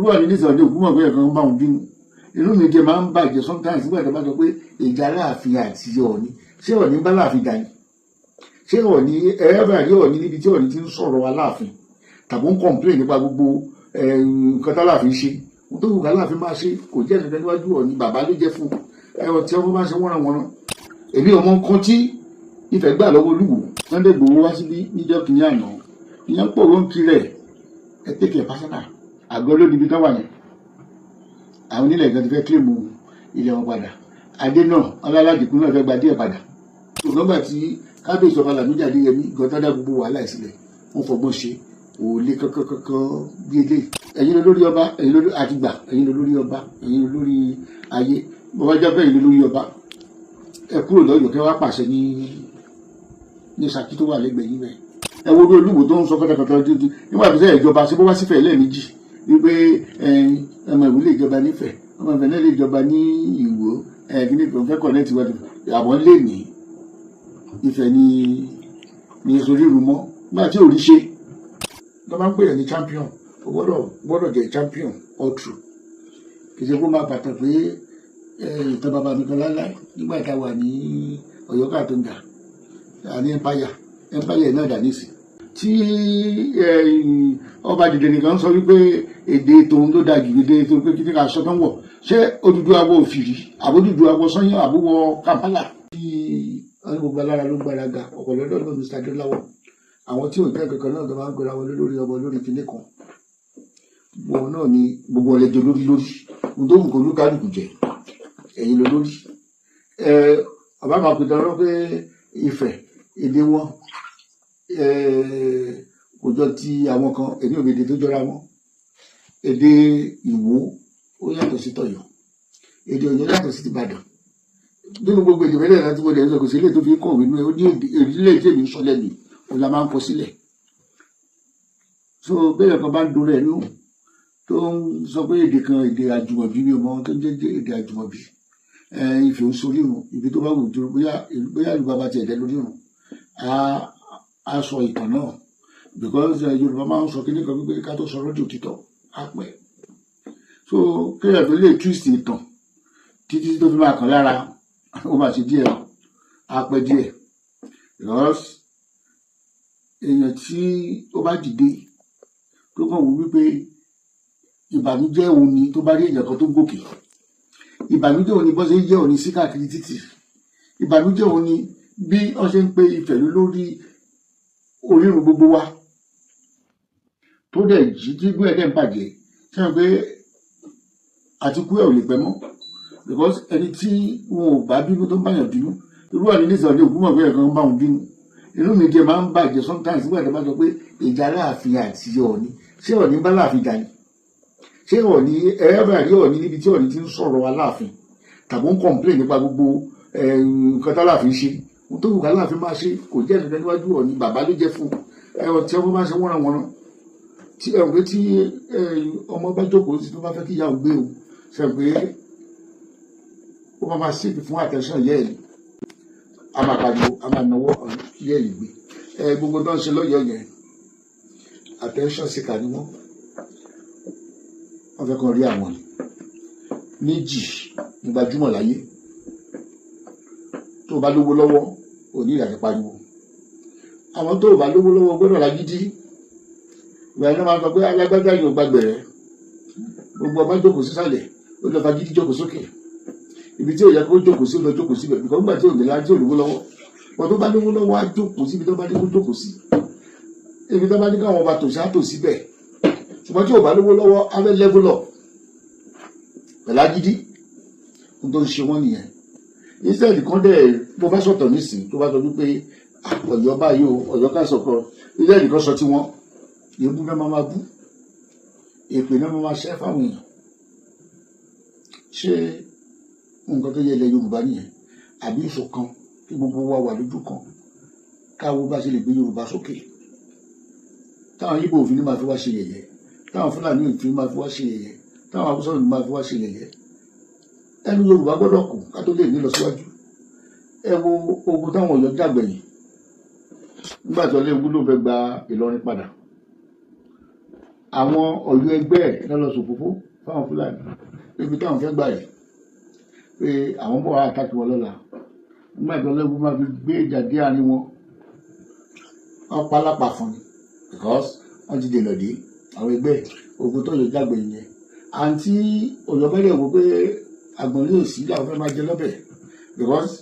irú àní ní Sunday Ògúnmọ̀ pé ẹ̀kan bá òun bínú inú mi jẹ́ máa ń bàjẹ́ sometimes nígbà tó bá sọ pé ìjà Aláàfin àti Ọọ̀ni ṣé Ọọ̀ni bá Aláàfin jà ní ṣé Ọọ̀ni ẹ̀rẹ́bà rí Ọọ̀ni níbi tí Ọọ̀ni ti ń sọ̀rọ̀ Aláàfin tàbí ń complain nípa gbogbo nǹkan tí Aláàfin ṣe tó wù ká Aláàfin máa ṣe kò jẹ́ ẹ̀sìn níwájú Ọọ̀ni bàbá ló jẹ́ fún ẹ̀rọ tí ọmọ bá ṣe wọ́nranwọ́nran èmi ọmọ nǹkan tí Ifẹ̀ gbà lọ́wọ́ Olúwo Sunday Igboho wá síbí níjọ́ kìíní àná ìyẹn pọ̀ ló ń kiri ẹ̀ tẹ́kẹ̀ pásánà àgọ́ ló níbi táwà yẹn àwọn onílẹ̀ ìgbà ti fẹ́ kílèmù ilẹ̀ wọn padà adé náà ọlọ́ládìkú náà fẹ́ gba díẹ̀ padà ṣùgbọ́n tí kábíyèsí ọba Lámídì Adéyẹmí gọ́tádà gbogbo wàhálà ìsílẹ̀ wọ́n fọgbọ́n ṣe òòlé kankan bí ilé ẹ̀yin lórí ọba ẹ̀yin lórí àtìgbà ẹ̀yin lórí ọba ẹ̀yin lórí ayé bọ́bá jábẹ́ ẹ̀yin lórí ọba ẹ kúrò lọ́yọ̀ kẹ́ wá pàṣẹ ní Ṣakí tó wà lẹ́gbẹ̀ẹ́ yín bẹ́ẹ̀ ẹ wo bí Olúwo tó ń sọ kọ́tàkọ́tà dídí nígbà tó sẹ́ ìjọba ṣe bó wá sífẹ̀ẹ́ lẹ́ẹ̀mejì wípé ọmọ ìwé lè jọba nífẹ̀ẹ́ ọmọ ìfẹ́ náà lè jọba ní Ìwó kíní kan fẹ́ kọ̀nẹ́tì wẹ́dọ̀ àbọ̀ lè ní Ifẹ̀ ní sórí ìrùmọ́ nígbà tí ò rí ṣe tó máa ń pè é ní champion ó gbọ́dọ̀ jẹ́ champion all through kì í ṣe kó máa bàtà pé ìtàn bàbá mi kan láláì nígbà tá a wà ní Ọ̀yọ́ Kàtúndà ní empire náà dà nísì tí ọba dìde nìkan sọ wípé èdè tòun ló da jù èdè tó pé kíkà aṣọ tó ń wọ̀ ṣé Odùduwà wọ òfìrí àbódùduwà wọ sọyìn àbúwọ Kampala tí gbogbo alára ló gbára ga ọ̀pọ̀lọpọ̀ ló Mr. Adéláwọ̀ àwọn tí ò jẹ́ kankan náà tó máa ń gbéra wọn lórí ọmọ lórí kíní kan gbogbo náà ni gbogbo ọlẹ́jọ lórí ohun tó wù kó lúkálùkù jẹ ẹ̀yin ló lórí ọba máa pè tán lọ pé Ifẹ̀ èdè wọn kò jọ ti àwọn kan èmi ò èdè tó jọra wọn èdè Ìwó ó yàtọ̀ sí tọ̀yọ́ èdè Ọ̀yọ́ yàtọ̀ sí tìbàdàn nínú gbogbo èdè mẹ́lẹ̀ láti wọlé ẹ̀rọ kò sí ilé tó fi kọ̀wé nínú ẹ̀ ó ní èdè tí èmi ń sọ lẹ́nu òun la máa ń kọ sílẹ̀ so bẹ́ẹ̀ kan bá ń dorẹ̀ nù tó ń sọ pé èdè kan èdè àjùmọ̀bí mi ò mọ ohun tó ń jẹ́ èdè àjùmọ̀bí Ifẹ̀ ń sórí irun ibi tó bá wù tó bóyá ìlú bàbá tiẹ̀ dẹ́ lórí irun a sọ ìtàn náà because Yorùbá máa ń sọ kíní kan pé ká tó sọ lọ́dún òtítọ́ á pẹ́ so kéèyàn tó lè twist ìtàn títí tó fi máa kàn lára ó máa ṣe díẹ̀ á pẹ́ díẹ̀ because èèyàn tí ó bá dìde tó kàn wú wípé ìbànújẹ́ òun ni tó bá rí èèyàn kan tó gòkè ìbànújẹ́ òun ni bọ́ ṣe ń jẹ́ òun ni sí káàkiri títì ìbànújẹ́ òun ni bí wọ́n ṣe ń pe Ifẹ̀ lórí orírun gbogbo wa tó dẹ̀ jí tí gbé ẹ̀dẹ̀ ń bàjẹ́ ṣe pé àtikú ẹ̀ ò lè pẹ́ mọ́ because ẹni tí wọn ò bá bínú tó ń báyàn bínú irú àní ní Sunday Ògúnmọ̀ pé ẹ̀kan bá òun bínú inú mi jẹ́ máa ń bàjẹ́ sometimes nígbà tó bá sọ pé ìjà Aláàfin àti Ọọ̀ni ṣé Ọọ̀ni bá Aláàfin jà ní ṣé Ọọ̀ni ẹ̀rẹ́bà rí Ọọ̀ni níbi tí Ọọ̀ni ti ń sọ̀rọ̀ Aláàfin tàbí ń complain nípa gbogbo nǹkan tí Aláàfin ṣe tó wù ká Aláàfin máa ṣe kò jẹ́ ẹ̀sìn níwájú Ọọ̀ni bàbá ló jẹ́ fún ẹ̀rọ tí ọmọ bá ṣe wọ́nranwọ́nran tí ẹ̀rọ pé tí ọmọ bá jókòó sí tó bá fẹ́ kí ìyá òun gbé o ṣe pé ó máa síbi fún attention yẹ́ ẹ̀ a máa pariwo a máa náwó kí yẹ́ ẹ̀ gbé gbogbo tó ń ṣe lọ́yọ̀ọ́ yẹn attention síkà ni wọ́n fẹ́ kàn rí àwọn méjì gbajúmọ̀ láyé tó bá lówó lọ́wọ́ ò ní ìrànlẹ́ pariwo àwọn tó bá lówó lọ́wọ́ gbọ́dọ̀ lágídí ìgbà náà máa ń sọ pé alágbádá yóò gbàgbẹ̀rẹ̀ gbogbo ọba jókòó sísàlẹ̀ ó lọ fagídí jókòó sókè ibi tí ò yẹ kó jókòó sí lọ jókòó síbẹ̀ bìkọ́ nígbà tí ò ní láti olówó lọ́wọ́ wọn tó bá lówó lọ́wọ́ á jókòó síbi tó bá ní kó jókòó sí ibi tó bá ní káwọn ọba tòṣì á tò síbẹ̀ ṣùgbọ́n tí ò bá lówó lọ́wọ́ á fẹ́ level up pẹ̀lú agídí tó ń ṣe wọ́n nìyẹn instead kan dẹ̀ bó bá sọ̀tọ̀ nísìnyí tó bá sọ wípé Ọ̀yọ́ báyìí o Ọ̀yọ́ ká sọ̀kọ instead kan sọ tí wọ́n èébú náà máa bú èpè náà máa ṣẹ́ fáwọn èèyàn ṣé nǹkan tó yẹ ilẹ̀ Yorùbá nìyẹn àbí ìṣọ̀kan kí gbogbo wa wà lójú kan káwo bá ṣe lè gbé Yorùbá sókè táwọn Yíbò òfin ní máa fi wá ṣe yẹ̀yẹ́ táwọn Fúlàní òfin máa fi wá ṣe yẹ̀yẹ́ táwọn Haúsá òfin máa fi wá ṣe yẹ̀yẹ́ ẹnu Yorùbá gbọ́dọ̀ kù ká tó lè ní lọ síwájú ẹ wo ogun táwọn Ọ̀yọ́ dàgbẹ̀yìn nígbà tí Ọlẹ́yìn ló fẹ́ gba Ìlọrin padà àwọn Ọ̀yọ́ ẹgbẹ́ ẹ̀ lọ́lọ́ sòfófó fáwọn Fúlàní ibi táwọn fẹ́ gbà yìí pé àwọn bọ̀ wá àtàkì wọn lọ́la nígbà tí ọlọ́gbọ́n máa fi gbé ìjàdí àárín wọn pa lápá fún ni because wọ́n ti dènà dé àwọn ẹgbẹ́ ogun tó yọ jágbe yẹn àǹtí Ọ̀yọ́ bẹ́rẹ̀ wò pé àgbọ̀n yóò sí làwọn fẹ́ máa jẹ lọ́bẹ̀ because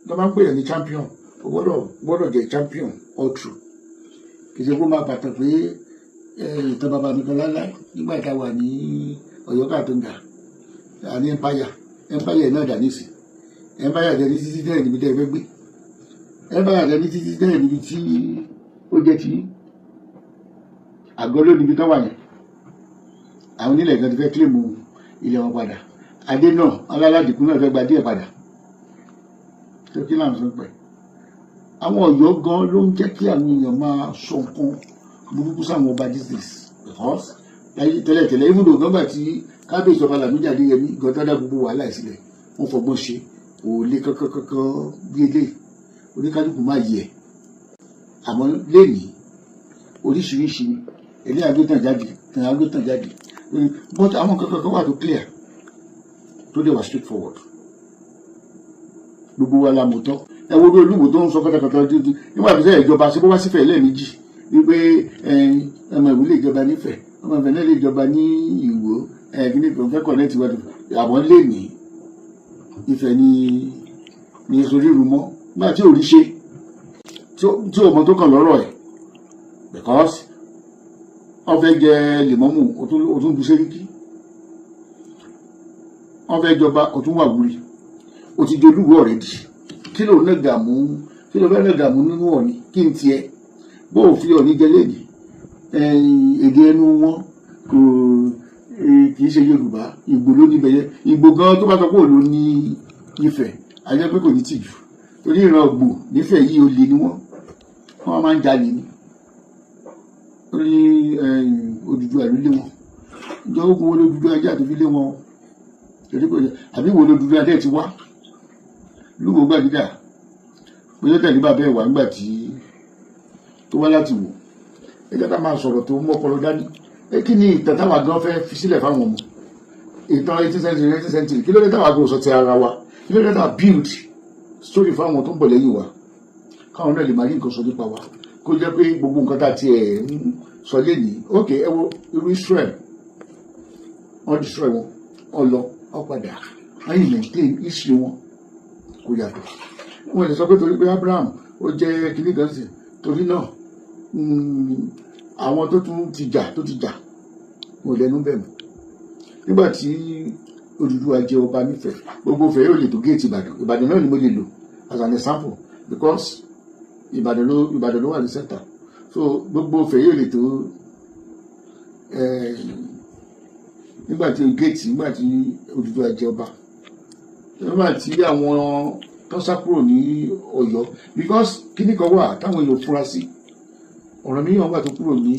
tó máa ń pè é ní champion o gbọ́dọ̀ jẹ́ champion all through kì í ṣe kó máa bàtà pé ìtàn bàbá mi kan láíláí nígbà tá a wà ní Ọ̀yọ́ Kàtúngà àní empire náà dà nísì empire dẹ̀ ní títí dẹ̀ níbi tẹ́ ẹ fẹ́ gbé empire dẹ̀ ní títí dẹ̀ níbi tí ó jẹ́ ti àgọ́ ló níbi tó wà yẹn àwọn onílẹ̀ kan ti fẹ́ kílèmù ilẹ̀ wọn padà adé náà alálàdìkú náà fẹ́ gba díẹ̀ padà tó kí láǹ sọ pẹ́ àwọn Ọ̀yọ́ gan ló ń jẹ́ kí àwọn èèyàn máa sọ nǹkan burúkú sáwọn ọba disease because tẹ́lẹ̀tẹ́lẹ̀ ibùdó gbọ́ngbà tí kábíyèsí ọba Lámìdí Adéyẹmí gọ́tọ́dá gbogbo wàhálà ìsílẹ̀ wọ́n fọgbọ́n ṣe òòlé kankan bí ilé oníkálukú máa yẹ àmọ́ lẹ́nìí oríṣiríṣi ilé àgbétàn jáde but àwọn kankan wà tó clear tó dé wà straight forward gbogbo wa la mọ̀ tán ẹ wo bí Olúwo tó ń sọ kọ́tàkọ́tà dídí nígbà tó sẹ́yìn ìjọba ṣe bó wá sífẹ̀ẹ́ lẹ́ẹ̀mejì wípé ọmọ ìwé lè jọba nífẹ̀ẹ́ ọmọ ìfẹ́ náà lè jọba ní Ìwó kíní kan fẹ́ kọ̀nẹ́tì wá àwọn lè ní Ifẹ̀ ní sórí ìrùmọ́ nígbà tí ò rí ṣe tí ọmọ tó kàn lọ́rọ̀ ẹ̀ because wọ́n fẹ́ jẹ lèmọ́mù ó tún bu sẹ́ríkì wọ́n fẹ́ jọba ó tún wà wúri ó ti dolúwo ọ̀rẹ́dì kí ló fẹ́ nàgàmú nínú Ọ̀ọ̀ni kí n tiẹ̀ bó o fi Ọ̀ọ̀ni jẹ léèdì èdè ẹnu wọn kì í ṣe Yorùbá Ìgbò ló níbẹ̀ yẹn Ìgbò gan tó bá sọ pé òun ló ní Ifẹ̀ ajẹ́ pé kò ní tìjú torí ìran Ìgbò nífẹ̀ẹ́ yìí olè ni wọ́n máa ń jalè ní orí Odùduwà ló lé wọn ìjọ ogun wo l'Odùduwà ajá tó fi lé wọn torí kò yẹ àbí wo l'Odùduwà adé ti wá Lúwo Gbàgídà bóyá tẹ̀lé bàbá ẹ̀ wá ńgbà tí tó wá láti wò ẹ jẹ́ ká máa sọ̀rọ̀ tó mọ́pọlọ dání kí ni ìtàn táwa gan fẹ́ fi sílẹ̀ fáwọn ọmọ ìtàn 18th century kí ló dé táwa gan sọ ti ara wa kí ló dé táwa build story fáwọn tó ń bọ̀ lẹ́yìn wa káwọn náà lè máa rí nǹkan sọ nípa wa kó jẹ́ pé gbogbo nǹkan tá a tiẹ̀ ń sọ lénìí ok ẹ wo irú Israel wọ́n destroy wọn ọlọ ọ̀padà wọ́n yìí maintain history wọn kò yàtọ̀ wọ́n lè sọ pé torí pé Abraham ó jẹ́ kìnnì kan sí torí náà àwọn tó ti jà wọn lẹ́nu bẹ̀ mọ́ nígbà tí Odùduwà jẹ ọba nífẹ̀ẹ́ gbogbo Ifẹ̀ yóò lè tó géètì Ìbàdàn náà ni mo lè lò as an example because Ìbàdàn ló wà ní center so gbogbo Ifẹ̀ yóò lè tó nígbà tí Odùduwà jẹ ọba nígbà tí àwọn tó sá kúrò ní Ọ̀yọ́ because kíní kan wà táwọn èèyàn fura sí ọ̀rọ̀ mi yàn gbà tó kúrò ní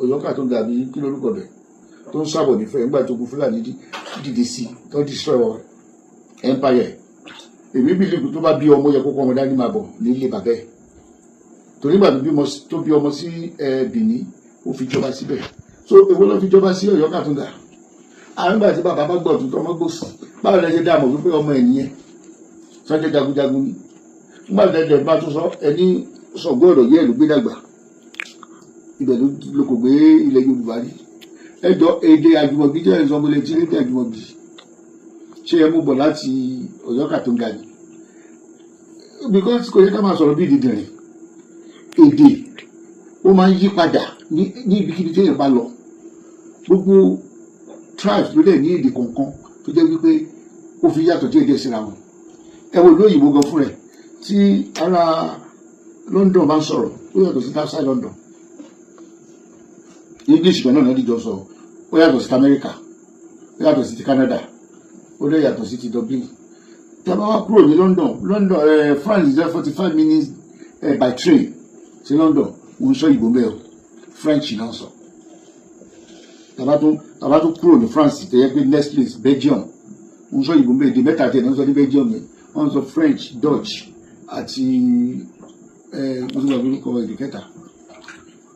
Ọ̀yọ́ Kàtúngà bí kí lórúkọ bẹ̀ tó ń sábọ̀ nífẹ̀ẹ́ nígbà tó kú Fúlàní dìde sí tó destroy empire èmi bí lèkùn tó bá bí ọmọ yẹ kókó ọmọ dání máa bọ̀ nílé bàbá ẹ̀ torí nígbà tó bí ọmọ sí Bìní ó fi jọba síbẹ̀ so èwo ló fi jọba sí Ọ̀yọ́ Kàtúngà àwọn ìgbà tí bàbá bá gbọ́ tó tọmọ gbòsì báwo lẹ ṣe dáàmú wípé ọmọ ẹ̀ nìyẹn sọ́jọ́ jagunjagun ni nígbà tí ẹ̀jẹ̀ bá tún sọ ẹni sọ̀gbọ́ ọ̀rọ̀ yẹ́ ló gbé dàgbà ibẹ̀ ló kò gbé ilẹ̀ Yorùbá rí ẹjọ́ èdè àjùmọ̀bí jẹ́ ìsọmọlẹ̀ tí lédè àjùmọ̀bí ṣé ẹ mú bọ̀ láti Ọ̀yọ́ Kàtúngà ni because kò yẹ ká máa sọ̀rọ̀ bí ìdìdìrín èdè ó máa ń yí padà ní ibikíbi tí èèyàn bá lọ gbogbo tribes ló dẹ̀ ní èdè kọ̀ọ̀kan tó jẹ́ wípé ó fi yàtọ̀ díẹ̀ díẹ̀ síra wọn ẹ wo lóyìnbó gan fún rẹ̀ tí ará London bá ń sọ̀rọ̀ ó yàtọ̀ sí outside London English kan náà dìjọ sọ ó yàtọ̀ sí America ó yàtọ̀ sí ti Canada ó dẹ̀ yàtọ̀ sí ti Dublin tí a bá wá kúrò ní London France is 45 minutes by train sí London òun sọ ìbò mẹ́ọ̀ French náà sọ tàbá tó kúrò ní France tẹ̀yẹ́ pé next place Belgium òun sọ ìbò mẹ́ọ̀ èdè mẹ́ta tẹ̀ náà sọ ní Belgium yẹn wọ́n sọ French Dutch àti wọ́n sọ lórúkọ èdè kẹta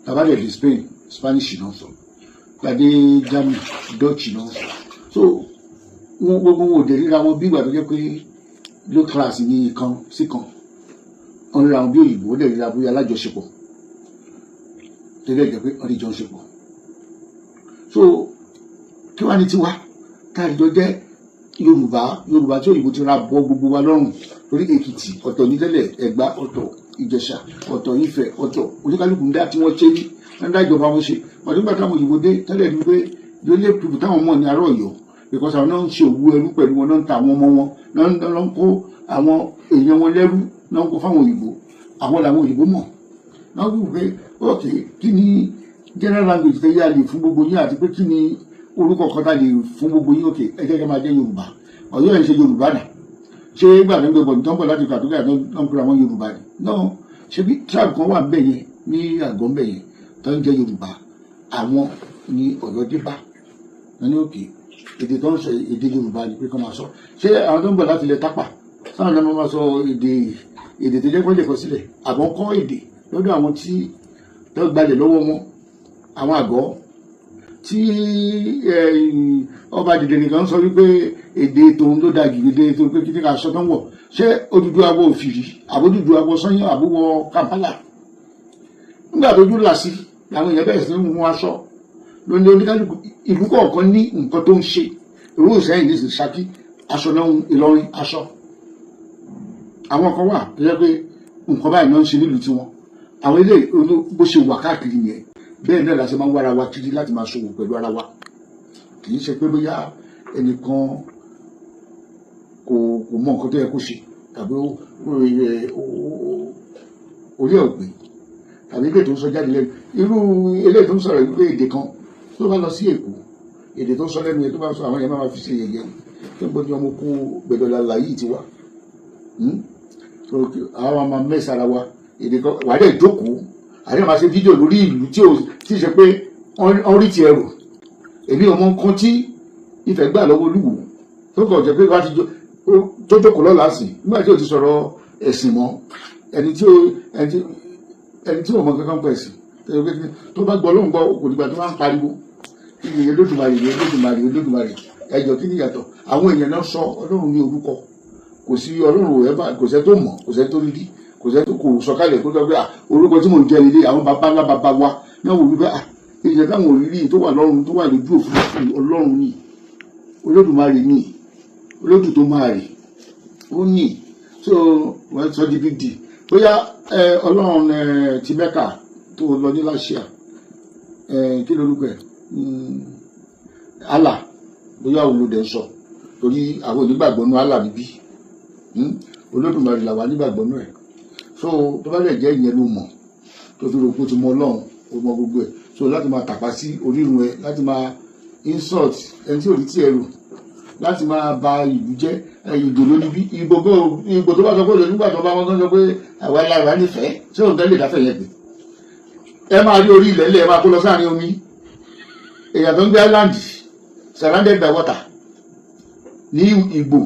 tàbá dẹ̀ di Spain Spanish náà sọ gbadé Germany Dutch náà so wọn gbogbo wọn ò dé ríra wọn bí ìgbà tó jẹ́ pé low class ní kan sí kan wọn ríra wọn bí òyìnbó ó dẹ̀ ríra bí alájọṣepọ̀ tẹ́lẹ̀ jẹ́ pé wọ́n lè jọ ṣepọ̀ so kí wàá ní tiwa táàjọ jẹ́ Yorùbá tí òyìnbó ti ra bọ́ gbogbo wa lọ́rùn torí Èkìtì ọ̀tọ̀ ní tẹ́lẹ̀ Ẹ̀gbá ọ̀tọ̀ Ìjẹ̀ṣà ọ̀tọ̀ Ifẹ̀ ọ̀tọ̀ oníkálukú ń dá tí wọ́n ṣe ní wọ́n dá ìjọba wọn ṣe wọ́n nígbà táwọn òyìnbó dé tẹ́lẹ̀ ní pé yóò lè pùpù táwọn mọ̀ ní ará Ọ̀yọ́ because àwọn náà ń ṣe òwú ẹrú pẹ̀lú wọn náà ń ta àwọn ọmọ wọn náà ń kó àwọn èèyàn wọn lẹ́rú náà ń kó fáwọn òyìnbó àwọn làwọn òyìnbó mọ̀ náà wí pé ok kí ni general language tẹ́ yá lè fún gbogbo yín àti pé kí ni orúkọ kan tá lè fún gbogbo yín ok ẹ jẹ́ kí máa jẹ́ Yorùbá Ọ̀yọ́ ẹ̀ ń ṣe Yorùbá náà ṣé gbàgbé bọ̀ nítorí pọ̀ láti kàdúkà tó ń pè àwọn Yorùbá ni náà ṣé bí tribe kan wà bẹ́ẹ̀ yẹn ní àgọ́ bẹ́ẹ̀ yẹn tó ń jẹ́ Yorùbá àwọn ní Ọ̀yọ́ dé bá wọn ní òkè èdè tó ń sọ èdè Yorùbá ni pé kọ́ máa sọ ṣé àwọn tó ń bọ̀ láti ilẹ̀ Tápà sáwọn náà máa sọ èdè tó jẹ́ pé lè kọ sílẹ̀ àbọ̀ kọ́ èdè lọ́dọ̀ àwọn tí tó gbalẹ̀ lọ́wọ́ wọn àwọn àgọ́ tí ọba dìde nìkan sọ wípé èdè tòun ló da gègé tó pé kíkẹ́ aṣọ tó ń wọ̀ ṣé Odùduwà abọ́ òfìrí àbójúdu abọ́ sọ́yìn àbúwọ̀ Kampala nígbà tó dúró làásì làwọn èèyàn bẹ̀rẹ̀ sí ní mú aṣọ lóní oníkálukú ìlú kọ̀ọ̀kan ní nǹkan tó ń ṣe ìlú Ìṣẹ́yìn ní Ṣakí aṣọ náà Ìlọrin aṣọ àwọn kan wà tó yẹ pé nǹkan báyìí náà ń ṣe nílùú tiwọn àwọn ilé bó ṣe wà káàkiri yẹn bẹ́ẹ̀ náà la ṣe máa ń wára wa kiri láti máa ṣòwò pẹ̀lú ara wa kì í ṣe pé bóyá ẹnìkan kò mọ nǹkan tó yẹ kó ṣe tàbí orí ọ̀gbìn tàbí ilé tó ń sọ jáde lẹ́nu irú ilé tó ń sọ̀rọ̀ wípé èdè kan tó bá lọ sí Èkó èdè tó ń sọ lẹ́nu yẹn tó bá sọ àwọn yẹn máa fi ṣe yẹ̀yẹ́ tó ń bọ́ ní ọmọ kú gbẹdọ̀lá yìí ti wá àwọn máa mẹ́sàrà wa èdè kan wà á dẹ̀ jókòó àdé máa ṣe fídíò lórí ìlú tí ṣe pé wọ́n rí ti ẹrù èmi ọmọ nǹkan tí Ifẹ̀ gbà lọ́wọ́ Olúwo tó kọ̀ jẹ́ pé wá ti tó jókòó lọ́la sí nígbà tí o ti sọ̀rọ̀ ẹ̀sìn mọ́ ẹni tí ò mọ kankan pẹ̀ sí tó bá gbọ́ lóun gbọ́ kò nígbà tó máa ń pariwo ìyẹn Olódùmarè ẹjọ́ kí ni yàtọ̀ àwọn èèyàn náà sọ Ọlọ́run ní orúkọ kò sí Ọlọ́run ẹ̀fà kò sẹ́ tó mọ̀ kò sẹ́ tó rí kò sẹ́ tó kò sọ̀kalẹ̀ kó sọ pé orúkọ tí mò ń jẹ́ nílé àwọn bàbá ńlá bàbá wa náà wò wípé èèyàn táwọn òrírí tó wà lọ́run tó wà lójú òfurufú Ọlọ́run ní Olódùmarè ní olódù tó máa rè ó ní so wọ́n sọ di big deal bóyá Ọlọ́run ti Mẹ́kà tó lọ ní láṣìá kí lórúkọ ẹ̀ Allah bóyá olódẹ ń sọ torí àwọn onígbàgbọ́ nú Allah níbí Olódùmarè làwà nígbàgbọ́ nú ẹ̀ so tó bá lè jẹ́ ìyẹn ló mọ̀ tó fi rògbò ti mọ Ọlọ́run ó mọ gbogbo ẹ̀ so láti máa tàpá sí orírun ẹ láti máa insult ẹni tí ò rí tí ẹ rò láti máa ba ìlú jẹ́ ìgbò ló níbí ìgbò tó bá sọ pé nígbà tó bá wọn tó sọ pé àwa lára nífẹ̀ẹ́ tí òun tẹ́lẹ̀ dáfẹ́ yẹn pé ẹ máa rí orí ilẹ̀ ẹ máa kó lọ sáàrin omi èèyàn tó ń gbé island surrounded by water ní ìgbò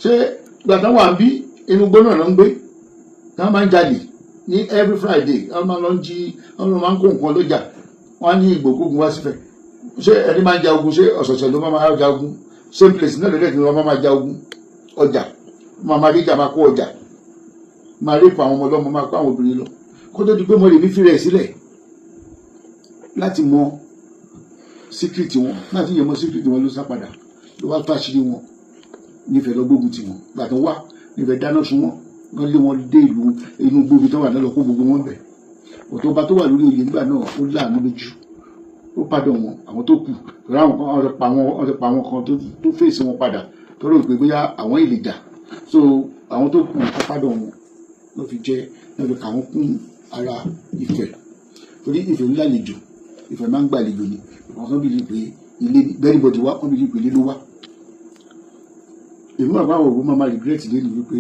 ṣé gbàtàn wà ń bí inú gbóná náà ń gbé táwọn máa ń jalè ní every Friday wọ́n máa lọ ń jí wọ́n máa ń kó nǹkan lọ́jà wọ́n á ní ìgbò kógun wá sífẹ̀ ṣé ẹni máa ń ja ogun ṣé ọ̀sọ̀ọ̀sẹ̀ ló máa ja ogun same place náà lẹ́lẹ́dì ni wọ́n máa ja ogun ọjà máa rí ìjà máa kó ọjà máa rí pa àwọn ọmọ ọlọ́mọ máa kó àwọn obìnrin lọ kó tó di pé mo lè ní fìrẹ̀ sílẹ̀ láti mọ síkírìtì wọn láti yẹ mọ síkírìtì wọn ló sá padà ló wá tó àṣírí wọn nífẹ̀ẹ́ lọ gbógun tì wọn gbàtàn wá nífẹ̀ẹ́ dáná sun wọn wọ́n lé wọn dé ìlú inú gbógun tó wà náà lọ kó gbogbo wọn bẹ̀ òtọ́ba tó wà lórí oyè nígbà náà ó láàánú lójú ó padà wọn àwọn tó kù torí àwọn kan ọ̀rẹ́ pa àwọn kan tó fèsì wọn padà tó rò pé bóyá àwọn ìlè jà so àwọn tó kù ó padà wọn ló fi jẹ́ ló fi kà wọ́n kún ara Ifẹ̀ torí Ifẹ̀ ńlá lejò Ifẹ̀ máa ń gbàlejò ni wọ́n kan bìlí pé ilé bẹ́ẹ̀nìbọ̀dì wá wọ́n bìlí pé ilé ló wá èmi àbá àwọn òwò máa regret lẹ́nu wípé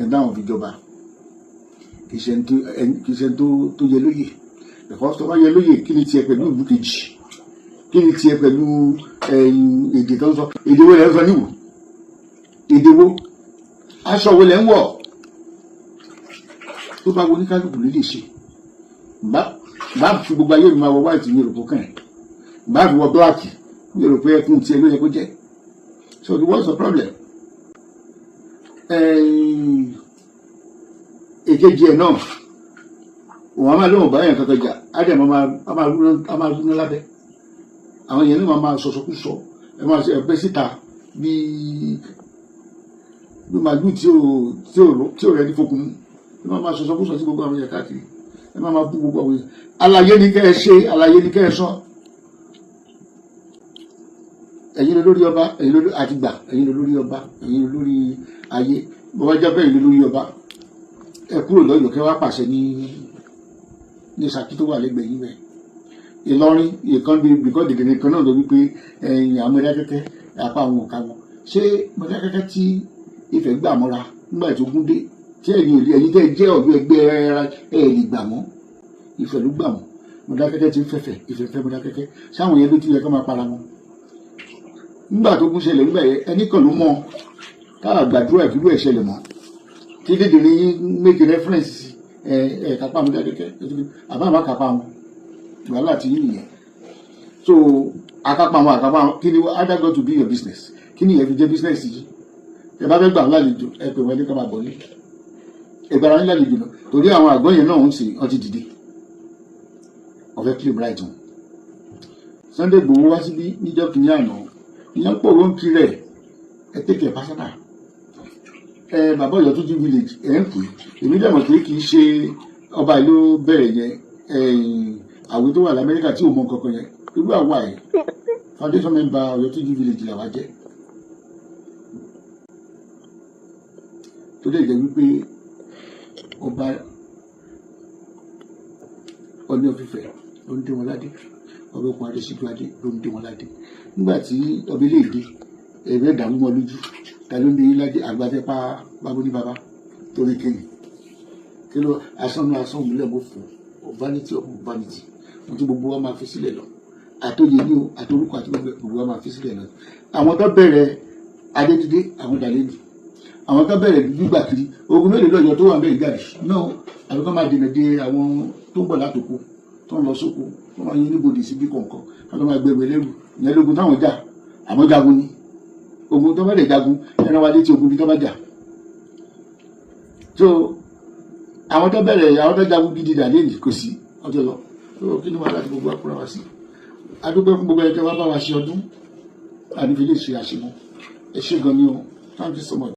ẹ̀dá àwọn fi jọba kì í ṣe tó yẹ lóye ẹ̀kọ́ tó bá yẹ lóye kí ni tiẹ̀ pẹ̀lú ìlú kejì kí ni tiẹ̀ pẹ̀lú èdè tó ń sọ èdè wo lẹ́ ń sọ níwò èdè wo aṣọ wo lẹ́ ń wọ̀ tó bá wo ní kálukú lè ṣe bá fi gbogbo ayé mi máa wọ wáìtì ní òrùkọ kàn bá fi wọ black mi rò pé ẹkún tiẹ̀ ló yẹ kó jẹ́. So what's the problem? Èkejì ẹ̀ náà òun á máa lóun báyẹn kankan jà á dẹ̀ máa dúró lábẹ́ àwọn yẹn náà máa sọ̀sọ̀kúsọ ẹ máa ṣe ẹgbẹ́ síta bí màálù tí ò rẹ̀ ní fokùn ẹ máa sọ̀sọ̀kúsọ sí gbogbo àwọn yẹn káàkiri ẹ máa bú gbogbo àwọn yẹn. Àlàyé ni kẹ́ ẹ ṣe, àlàyé ni kẹ́ ẹ sọ. Ẹ̀yin ló lórí ọba, ẹ̀yin ló àtìgbà, ẹ̀yin ló lórí ọba, ẹ̀yin ló lórí ayé. Bọ́wá jábẹ́ ẹ̀yin ló lórí ọba. Ẹ kúrò lọ́yọ̀ kẹ́ wá pàṣẹ ní Ṣakí tó wà lẹ́gbẹ̀ẹ́ yín bẹ́ẹ̀. Ìlọrin ìkan bìkọ́ dìgbìnrin kan náà ló wípé àwọn Mọdákẹ́kẹ́ apá àwọn ọ̀ka wọn. Ṣé Mọdákẹ́kẹ́ tí Ifẹ̀ gbà mọ́ra nígbà tí ogun dé tí ẹ̀yin tẹ́ jẹ́ ọ̀dọ́ ẹgbẹ́ ẹ̀ lè gbà mọ́ Ifẹ̀ ló gbà mọ́. Mọdákẹ́kẹ́ ti ń fẹ̀fẹ̀ Ifẹ̀ fẹ́ Mọdákẹ́kẹ́ sáwọn yẹn ló ti yẹ kó máa para wọn. Nígbà tó gún ṣẹlẹ̀ nígbà yẹn ẹnì kan ló mọ̀ káà gbàdúrà ìfúrú ẹ̀ ṣẹlẹ̀ mọ́ tí dídìrín yín make reference kápá Mọdákẹ́kẹ́ àbá àmà kápá wọn wàhálà tí yín nìyẹn. So akápá wọn kí ni other got to be your business kí ni ìyẹn fi jẹ́ business yìí. Ẹ bá fẹ́ gbà wọn lálejò ẹ pè wọ́n ní ká máa bọ̀ ní ẹgbàá wọn lálejò lọ torí àwọn àgọ́ yẹn náà ń sè ọtí dìde ọ̀fẹ́ claim right wọn. Sunday Igboho wá síbí níjọ́ kìíní àná ìyẹn pọ̀ ló ń kiri ẹ̀ ẹ tẹ́kẹ̀ pásánà bàbá Ọ̀yọ́ tó jí village ẹ̀ ń pè èmi dẹ̀mọ̀ pé kì í ṣe ọba ìlú bẹ̀rẹ̀ yẹn àwẹ̀ tó wà l'Amẹ́ríkà tí ò mọ kankan yẹn irú àwa ẹ̀ foundation member Ọ̀yọ́ tó jí village làwa jẹ́ tó lè jẹ́ wípé ọba Ọọ̀ni of Ifẹ̀ ló ń dé wọn ládé ọba okùn Adésíjú Adé ló ń dé wọn ládé nígbà tí ọba ilé ìdè ẹ̀rẹ́ ìdààmú wọn lójú ta ló ń dé ládé àgbàdẹ pa bábó ní bàbá torí kíni kí ló asánú asán òmùlẹ̀ mọ́ fún vanity of vanity wọn tí gbogbo wa máa fi sílẹ̀ lọ àtòyè ní o àtòrúkọ àti gbogbo wa máa fi sílẹ̀ lọ. Àwọn tó bẹ̀rẹ̀ Adédìdé àwọn dàlẹ́nu àwọn tó bẹ̀rẹ̀ gbígbà kiri ogun mélòó lọ́yọ̀ tó wà ń bẹ̀ ìgbàdì náà àbí kọ́ máa dènà de àwọn tó ń bọ̀ látòkò tó ń lọ sóko tó máa yín níbodè síbí kọ̀ọ̀kan tó máa gbẹ̀rù ẹlẹ́rù ìyẹn lógun táwọn jà àmọ́ jagun ni ogun tó bẹ̀rẹ̀ jagun ẹran wa létí ogun bí tó bá jà. So àwọn tó bẹ̀rẹ̀ àwọn tó jagun gidi dàlẹ́nu kò sí ọjọ́ lọ tó kí ni wàá láti gbogbo àkúrà wá sí. Adúgbò fún gbogbo ẹ̀kẹ́ wá bá wa ṣe ọdún àdìfẹ́lẹ́ ṣe àṣemọ́ ẹ ṣé gan ni o. Thank you so much.